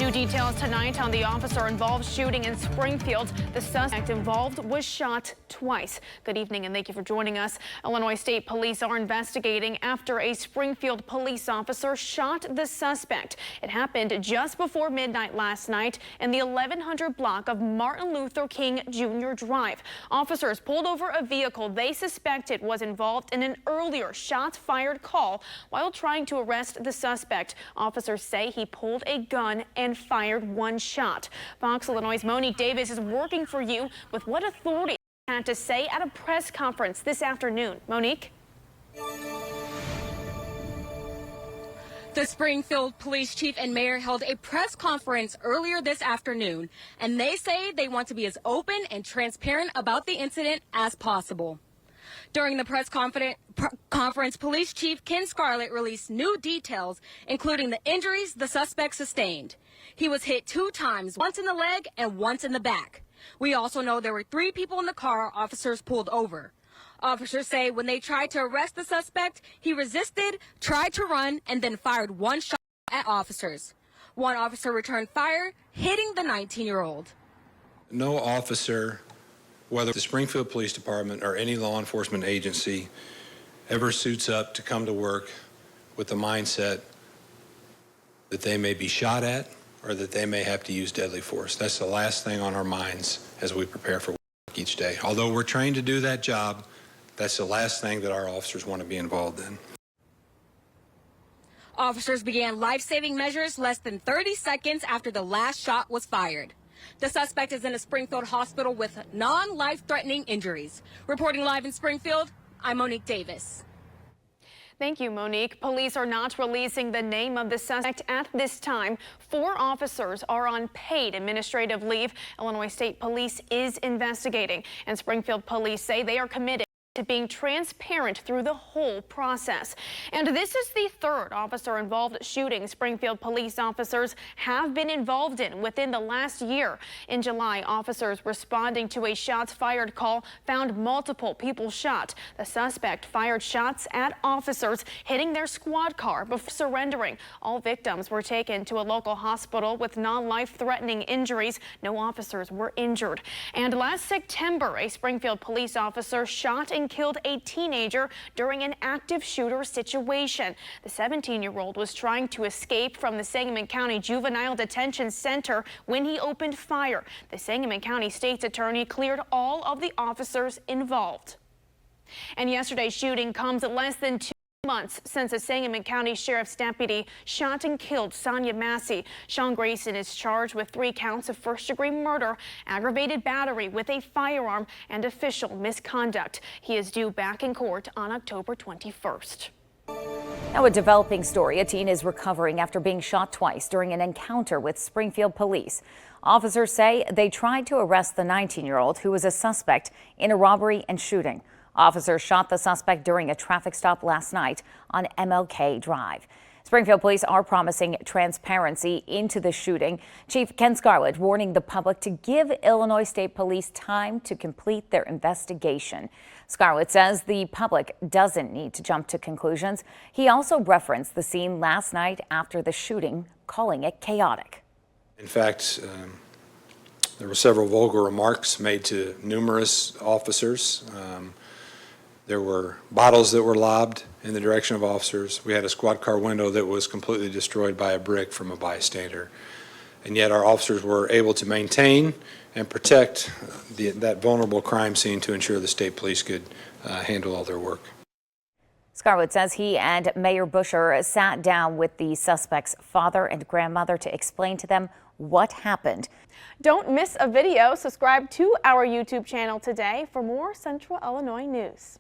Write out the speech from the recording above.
New details tonight on the officer-involved shooting in Springfield. The suspect involved was shot twice. Good evening and thank you for joining us. Illinois State Police are investigating after a Springfield police officer shot the suspect. It happened just before midnight last night in the 1100 block of Martin Luther King Jr. Drive. Officers pulled over a vehicle they suspected was involved in an earlier shots-fired call while trying to arrest the suspect. Officers say he pulled a gun and fired one shot. Fox Illinois' Monique Davis is working for you with what authorities had to say at a press conference this afternoon. Monique? The Springfield police chief and mayor held a press conference earlier this afternoon, and they say they want to be as open and transparent about the incident as possible. During the press conference, Police Chief Ken Scarlett released new details, including the injuries the suspect sustained. He was hit 2 times, once in the leg and once in the back. We also know there were 3 people in the car officers pulled over. Officers say when they tried to arrest the suspect, he resisted, tried to run, and then fired 1 shot at officers. 1 officer returned fire, hitting the 19-year-old. No officer, whether the Springfield Police Department or any law enforcement agency, ever suits up to come to work with the mindset that they may be shot at or that they may have to use deadly force. That's the last thing on our minds as we prepare for work each day. Although we're trained to do that job, that's the last thing that our officers want to be involved in. Officers began life-saving measures less than 30 seconds after the last shot was fired. The suspect is in a Springfield hospital with non-life-threatening injuries. Reporting live in Springfield, I'm Monique Davis. Thank you, Monique. Police are not releasing the name of the suspect at this time. 4 officers are on paid administrative leave. Illinois State Police is investigating, and Springfield Police say they are committed to being transparent through the whole process. And this is the 3rd officer-involved shooting Springfield police officers have been involved in within the last year. In July, officers responding to a shots-fired call found multiple people shot. The suspect fired shots at officers, hitting their squad car before surrendering. All victims were taken to a local hospital with non-life-threatening injuries. No officers were injured. And last September, a Springfield police officer shot and killed a teenager during an active shooter situation. The 17-year-old was trying to escape from the Sangamon County Juvenile Detention Center when he opened fire. The Sangamon County State's attorney cleared all of the officers involved. And yesterday's shooting comes less than 2 months since a Sangamon County Sheriff's deputy shot and killed Sonia Massey. Sean Grayson is charged with 3 counts of first-degree murder, aggravated battery with a firearm, and official misconduct. He is due back in court on October 21st. Now, a developing story. A teen is recovering after being shot twice during an encounter with Springfield police. Officers say they tried to arrest the 19-year-old who was a suspect in a robbery and shooting. Officers shot the suspect during a traffic stop last night on MLK Drive. Springfield police are promising transparency into the shooting. Chief Ken Scarlett warning the public to give Illinois State Police time to complete their investigation. Scarlett says the public doesn't need to jump to conclusions. He also referenced the scene last night after the shooting, calling it chaotic. In fact, there were several vulgar remarks made to numerous officers. There were bottles that were lobbed in the direction of officers. We had a squad car window that was completely destroyed by a brick from a bystander. And yet our officers were able to maintain and protect that vulnerable crime scene to ensure the state police could handle all their work. Scarlett says he and Mayor Busher sat down with the suspect's father and grandmother to explain to them what happened. Don't miss a video. Subscribe to our YouTube channel today for more Central Illinois news.